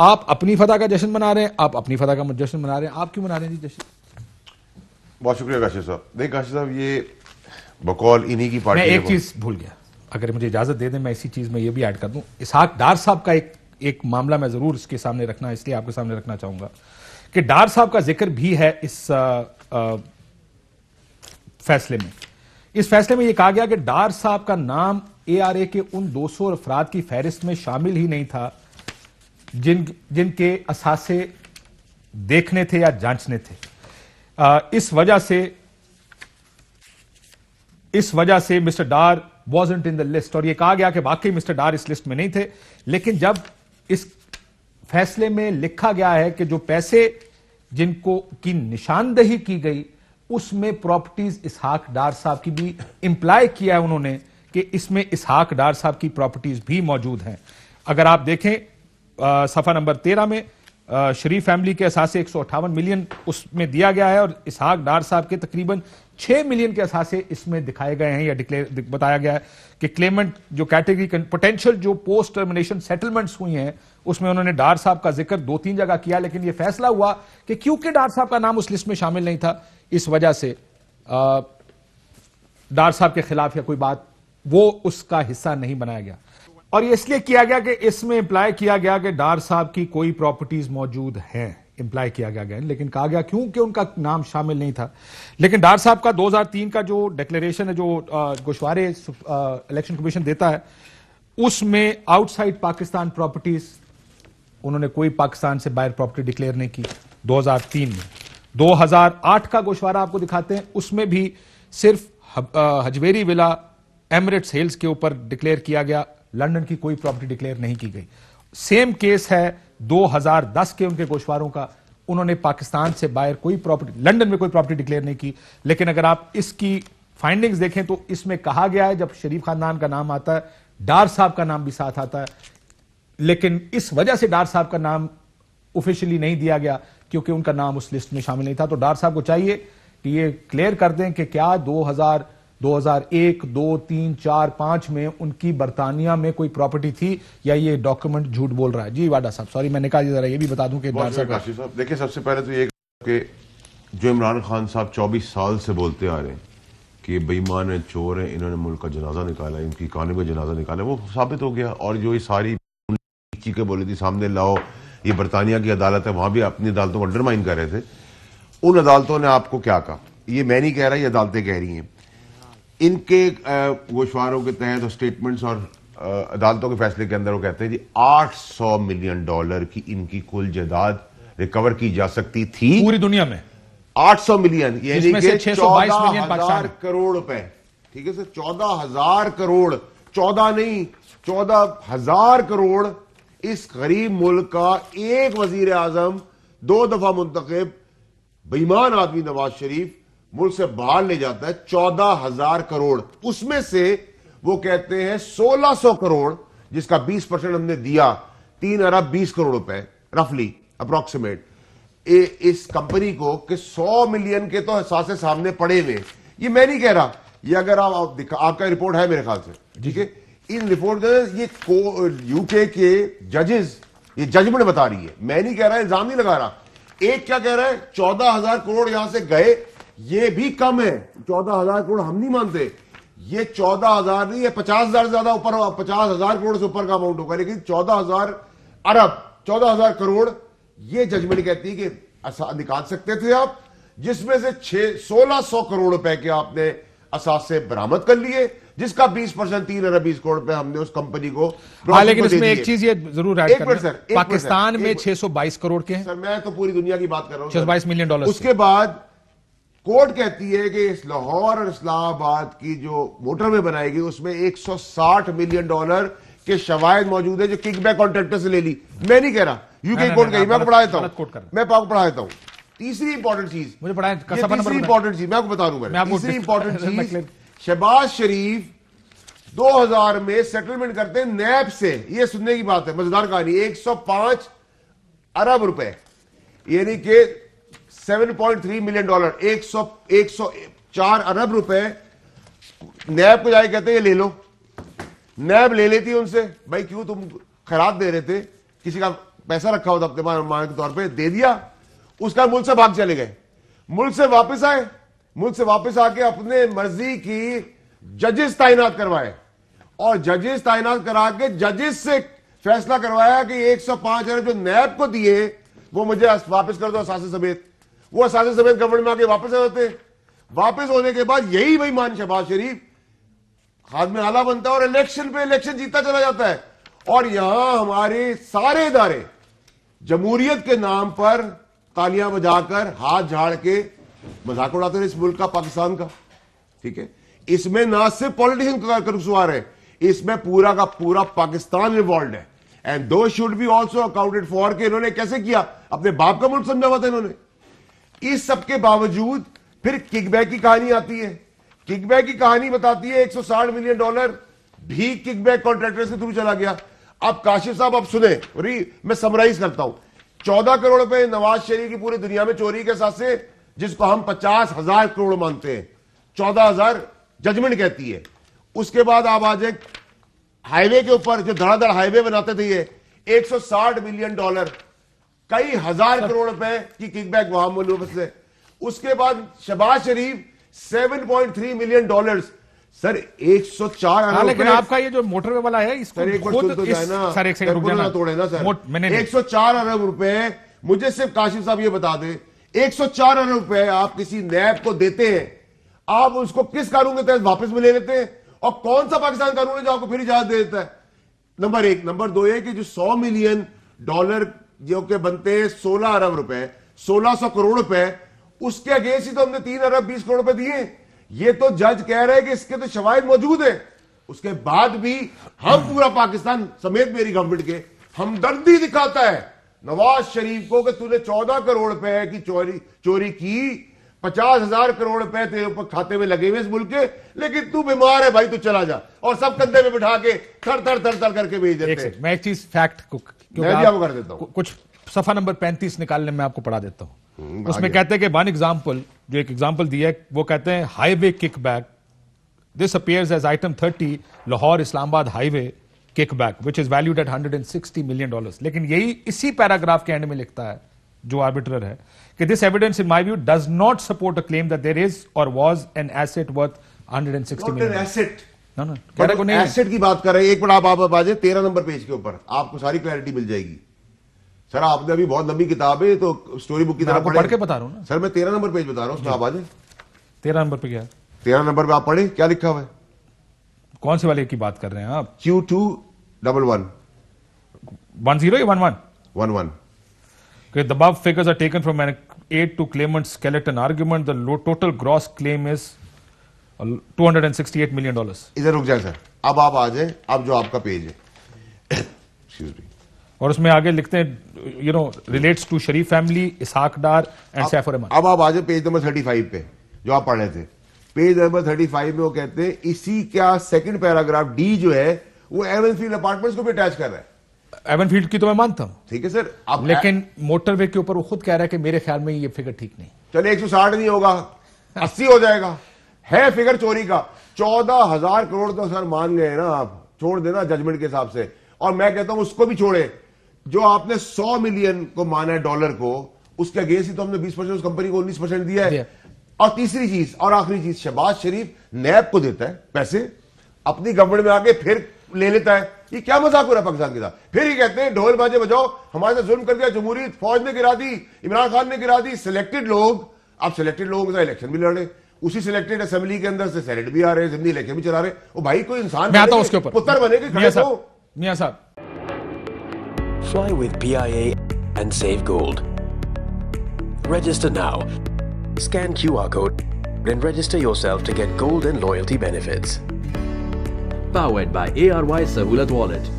آپ اپنی فتح کا جشن منا رہے ہیں, آپ اپنی فتح کا جشن منا رہے ہیں, آپ کیوں منا رہے ہیں جی جشن؟ بہت شکریہ کاشف صاحب. دیکھ کاشف صاحب, یہ بقول انہی کی پارٹی. میں ایک چیز بھول گیا, اگر مجھے اجازت دے دیں میں اسی چیز میں یہ بھی ایڈ کر دوں. اسحاق ڈار صاحب کا ایک معاملہ میں ضرور اس کے سامنے رکھنا, اس لیے آپ کے سامنے رکھنا چاہوں گا کہ ڈار صاحب کا ذکر بھی ہے اس فیصلے میں. اس فیصلے میں یہ کہا گیا کہ ڈار صاحب کا نام اے آر اے کے ان 200 افراد کی فہرست میں شامل ہی نہیں تھا جن کے اثاثے دیکھنے تھے یا جانچنے تھے. اس وجہ سے mister Dar wasn't in the list, اور یہ کہا گیا کہ واقعی مسٹر ڈار اس لسٹ میں نہیں تھے. لیکن جب اس فیصلے میں لکھا گیا ہے کہ جو پیسے جن کو کی نشاندہی کی گئی اس میں پراپرٹیز اسحاق ڈار صاحب کی بھی امپلائی کیا ہے انہوں نے کہ اس میں اسحاق ڈار صاحب کی پراپرٹیز بھی موجود ہیں. اگر آپ دیکھیں صفحہ نمبر 13 میں شریف فیملی کے اثاثے 158 ملین اس میں دیا گیا ہے, اور اسحاق ڈار صاحب کے تقریباً 6 ملین کے اثاثے اس میں دکھائے گئے ہیں یا بتایا گیا ہے کہ کلیمنٹ جو کیٹیگری پوٹینشل جو پوسٹ ٹرمینیشن سیٹلمنٹس ہوئی ہیں اس میں انہوں نے ڈار صاحب کا ذکر 2-3 جگہ کیا. لیکن یہ فیصلہ ہوا کہ کیونکہ ڈار صاحب کا نام اس لسٹ میں شامل نہیں تھا, اس وجہ سے ڈار صاحب کے خلاف یا کوئی بات وہ اس کا حصہ نہیں بنایا گیا. اور یہ اس لیے کیا گیا کہ اس میں امپلائی کیا گیا کہ ڈار صاحب کی کوئی پراپرٹیز موجود ہیں, امپلائی کیا گیا, لیکن کہا گیا کیونکہ ان کا نام شامل نہیں تھا. لیکن ڈار صاحب کا 2003 کا جو ڈکلیریشن ہے جو گوشوارے الیکشن کمیشن دیتا ہے اس میں آؤٹ سائڈ پاکستان پراپرٹیز انہوں نے کوئی پاکستان سے باہر پراپرٹی ڈکلیئر نہیں کی 2003 میں. 2008 کا گوشوارہ آپ کو دکھاتے ہیں, اس میں بھی صرف حجویری ولا ایمریٹس ہلز کے اوپر ڈکلیئر کیا گیا, لندن کی کوئی پراپرٹی ڈکلیئر نہیں کی گئی. سیم کیس ہے 2010 کے ان کے گوشواروں کا, انہوں نے پاکستان سے باہر کوئی پراپرٹی, لندن میں کوئی پراپرٹی ڈکلیئر نہیں کی. لیکن اگر آپ اس کی فائنڈنگز دیکھیں تو اس میں کہا گیا ہے جب شریف خاندان کا نام آتا ہے ڈار صاحب کا نام بھی ساتھ آتا ہے, لیکن اس وجہ سے ڈار صاحب کا نام آفیشلی نہیں دیا گیا کیونکہ ان کا نام اس لسٹ میں شامل نہیں تھا. تو ڈار صاحب کو چاہیے کہ یہ کلیئر کر دیں کہ کیا 2001 2 3 4 5 میں ان کی برطانیہ میں کوئی پراپرٹی تھی یا یہ ڈاکومنٹ جھوٹ بول رہا ہے. جی واڈا صاحب سوری میں نے کہا ذرا یہ بھی بتا دوں کہ ڈار صاحب دیکھیں سب سے پہلے تو یہ کہ جو عمران خان صاحب 24 سال سے بولتے آ رہے ہیں کہ بے ایمان ہیں, چور ہیں, انہوں نے ملک کا جنازہ نکالا, ان کی اکانوے کا جنازہ نکالا, وہ ثابت ہو گیا. اور جو یہ ساری چیزیں بولی تھی سامنے لاؤ, یہ برطانیہ کی عدالت ہے, وہاں بھی اپنی عدالتوں کو انڈرمائن کر رہے تھے. ان عدالتوں نے آپ کو کیا کہا, یہ میں نہیں کہہ رہا, یہ عدالتیں کہہ رہی ہیں. ان کے گوشواروں کے تحت اور سٹیٹمنٹس اور عدالتوں کے فیصلے کے اندر وہ کہتے ہیں جی $800 ملین کی ان کی کل جائیداد ریکور کی جا سکتی تھی پوری دنیا میں. 800 ملین یعنی کہ 14,000 کروڑ روپے. ٹھیک ہے سر, 14,000 کروڑ, 14 نہیں 14,000 کروڑ اس غریب ملک کا ایک وزیر اعظم 2 دفعہ منتخب بے ایمان آدمی نواز شریف ملک سے باہر لے جاتا ہے. 14,000 کروڑ, اس میں سے وہ کہتے ہیں 1,600 کروڑ جس کا 20% ہم نے دیا, 3 ارب 20 کروڑ روپے رفلی اپروکسیمیٹ اس کمپنی کو کہ 100 ملین کے تو احساسے سامنے پڑے ہوئے. یہ میں نہیں کہہ رہا, یہ اگر آپ کا رپورٹ ہے میرے خیال سے, ٹھیک ہے, ان رپورٹ یہ یو کے ججز یہ ججمنٹ بتا رہی ہے, میں نہیں کہہ رہا, الزام نہیں لگا رہا. ایک کیا کہہ رہا ہے 14,000 کروڑ یہاں سے گئے, یہ بھی کم ہے. 14,000 کروڑ ہم نہیں مانتے, یہ 14,000 نہیں, یہ 50,000 زیادہ اوپر, 50,000 کروڑ سے اوپر کا اماؤنٹ ہوگا, لیکن 14,000 ارب 14,000 کروڑ یہ ججمنٹ کہتی ہے کہ نکال سکتے تھے آپ, جس میں سے 1,600 کروڑ روپے کے آپ نے اثاثے برآمد کر لیے, جس کا 20% 3 ارب 20 کروڑ روپے ہم نے اس کمپنی کو. لیکن اس میں ایک چیز یہ ضرور ایڈ کرنا, پاکستان میں 622 کروڑ کے ہیں. سر میں تو پوری دنیا کی بات کر رہا ہوں, 622 ملین ڈالر. اس کے بعد کورٹ کہتی ہے کہ اس لاہور اور اسلام آباد کی جو موٹر وے بنائے گی اس میں $160 ملین کے شواہد موجود ہیں جو کک بیک کانٹریکٹر سے لے لی. میں نہیں کہہ رہا, یو کے کورٹ کہی, میں آپ کو پڑھا دیتا ہوں, میں آپ کو پڑھا دیتا ہوں. تیسری امپورٹنٹ چیز مجھے پڑھائیں, تیسری امپورٹنٹ چیز میں آپ کو بتا دوں گا. تیسری امپورٹنٹ چیز, شہباز شریف 2000 میں سیٹلمنٹ کرتے ہیں نیب سے, یہ سننے کی بات ہے, مزیدار کہانی, 105 ارب روپے یعنی کہ $7.3 ملین, 104 ارب روپے نیب کو جائے کہتے ہیں یہ لے لو. نیب لے لیتی ہے ان سے, بھائی کیوں تم خیرات دے رہے تھے, کسی کا پیسہ رکھا ہوتا اپنے مان کے طور پہ دے دیا, اس کا ملک سے بھاگ چلے گئے, ملک سے واپس آئے, ملک سے واپس آ کے اپنے مرضی کی ججز تعینات کروائے, اور ججز تعینات کرا کے ججز سے فیصلہ کروایا کہ 105 ارب جو نیب کو دیے وہ مجھے واپس کر دو اثاثے سمیت. وہ اثاثے سمیت گورنمنٹ میں آ کے واپس آ جاتے. واپس ہونے کے بعد یہی بھائی مان شہباز شریف خادم اعلیٰ بنتا ہے اور الیکشن پہ الیکشن جیتا چلا جاتا ہے. اور یہاں ہمارے سارے ادارے جمہوریت کے نام پر تالیاں بجا کر ہاتھ جھاڑ کے مذاق اڑاتے ہیں اس ملک کا, پاکستان کا. ٹھیک ہے, اس میں نہ صرف پولیٹیشن کا قصور ہے, اس میں پورا کا پورا پاکستان انوالوڈ ہے. And though should be also accounted for کہ انہوں نے کیسے کیا, اپنے باپ کا ملک سمجھا ہوا تھا انہوں نے. اس سب کے باوجود پھر کک بیک کی کہانی آتی ہے. کک بیک کی کہانی بتاتی ہے $160 ملین بھی کک بیک کانٹریکٹر سے تھرو چلا گیا. اب کاشف صاحب اب سنیں, میں سمرائز کرتا ہوں. 14 کروڑ روپے نواز شریف کی پوری دنیا میں چوری کے ساتھ سے, جس کو ہم 50,000 کروڑ مانتے ہیں, 14,000 ججمنٹ کہتی ہے. اس کے بعد آپ آج ایک ہائی وے کے اوپر جو دھڑا دھڑ ہائی وے بناتے تھے یہ $160 ملین, کئی ہزار کروڑ روپے کی کک بیک وہاں ملک سے. اس کے بعد شہباز شریف $7.3 ملین. سر 104 ارب, لیکن آپ کا یہ جو موٹر وے والا ہے اس کو خود سر ایک سیکنڈ رک جانا توڑے نا سر. 104 ارب روپے مجھے صرف کاشف صاحب یہ بتا دیں, 104 ارب روپے آپ کسی نیب کو دیتے ہیں, آپ اس کو کس قانون کے تحت واپس میں لے لیتے ہیں, اور کون سا پاکستان قانون ہے جو آپ کو پھر اجازت دے دیتا ہے؟ نمبر ایک. نمبر دو یہ کہ جو $100 ملین جو کہ بنتے ہیں 16 ارب روپے, 1600 کروڑ روپے, اس کے اگینسٹ ہی تو ہم نے 3 ارب 20 کروڑ روپے دیے. یہ تو جج کہہ رہے ہیں کہ اس کے تو شواہد موجود ہیں. اس کے بعد بھی ہم پورا پاکستان سمیت میری گورنمنٹ کے ہمدردی دکھاتا ہے نواز شریف کو کہ تو نے 14 کروڑ روپے کی چوری کی, 50,000 کروڑ روپے تیرے اوپر کھاتے میں لگے ہوئے اس ملک کے, لیکن تو بیمار ہے بھائی, تو چلا جا, اور سب کندھے میں بٹھا کے تھر تھر تھر تھر کر کے بھیج دیتے ہیں. میں ایک چیز فیکٹ میں بھی آپ کو کر دیتا ہوں, کچھ صفحہ نمبر 35 نکالنے میں آپ کو پڑھا دیتا ہوں. اس میں کہتے ہیں کہ ون ایگزامپل, جو ایک ایگزامپل دی ہے, وہ کہتے ہیں highway kickback, this appears as item 30 Lahore Islamabad highway kickback which is valued at $160 million. لیکن یہی اسی پیراگراف کے اینڈ میں لکھتا ہے جو آربیٹرر ہے کہ this evidence in my view does not support a claim that there is or was an asset worth $160 million. Asset کی بات کر رہے ہیں. ایک منٹ آپ آ جائیں 13 نمبر پیج کے اوپر, آپ کو ساری کلیئرٹی مل جائے گی. سر آپ نے ابھی بہت لمبی کتاب ہے تو اسٹوری بک کی طرح پڑھ کے بتا رہا ہوں نا سر. میں 13 نمبر پیج بتا رہا ہوں, اس میں آپ آ جائیں. 13 نمبر پہ کیا ہے؟ 13 نمبر پہ آپ پڑھیں کیا لکھا ہوا ہے. کون سے والے کی بات کر رہے ہیں آپ؟ Q211 10 یا 11 11 Okay, the above figures are taken from an aid to claimant's skeleton argument. The total gross claim is $268 million. ادھر رک جائیں سر, اب آپ آ جائیں, اب جو آپ کا پیج ہے اور اس میں آگے لکھتے ہیں relates to Sharif family, Ishaq Dar and Saif ur Rahman. اب آپ آ جائیں پیج نمبر 35 پہ جو آپ پڑھ رہے تھے. پیج نمبر 35 میں وہ کہتے ہیں اسی کا سیکنڈ پیراگراف ڈی جو ہے وہ ایون فیلڈ اپارٹمنٹس کو بھی اٹیچ کر رہا ہے. ایون فیلڈ کی تو میں مانتا ہوں, ٹھیک ہے سر, لیکن موٹر وے کے اوپر وہ خود کہہ رہا ہے کہ میرے خیال میں یہ فگر ٹھیک نہیں. چلے 160 نہیں ہوگا, 80 ہو جائے گا, ہے فگر چوری کا 14,000 کروڑ تو سر مان گئے نا آپ, چھوڑ دینا ججمنٹ کے حساب سے. اور میں کہتا ہوں اس کو بھی چھوڑے, جو آپ نے $100 ملین کو مانا ہے ڈالر کو, اس کے اگینسٹ ہی تو ہم نے 20% اس کمپنی کو 19% دیا ہے. اور تیسری چیز اور آخری چیز, شہباز شریف نیب کو دیتا ہے پیسے, اپنی گورنمنٹ میں آ کے پھر لے لیتا ہے. یہ کیا مذاق ہو رہا ہے پاکستان کے ساتھ؟ پھر یہ کہتے ہیں ڈھول باجے بجاؤ, ہمارے ساتھ ظلم کر دیا جمہوریت, فوج نے گرا دی, عمران خان نے گرا دی, سلیکٹڈ لوگ. آپ سلیکٹڈ لوگوں کے ساتھ الیکشن بھی لڑ رہے, اسی سلیکٹڈ اسمبلی کے اندر سے سینیٹ بھی آ رہے ہیں, ضمنی الیکشن بھی چلا رہے. وہ بھائی کوئی انسان میں آتا ہوں اس کے اوپر, پتر بنے گے کھڑے ہو. میاں صاحب, Fly with PIA and save gold. Register now. Scan QR code and register yourself to get gold and loyalty benefits. Powered by ARY Sahulat Wallet.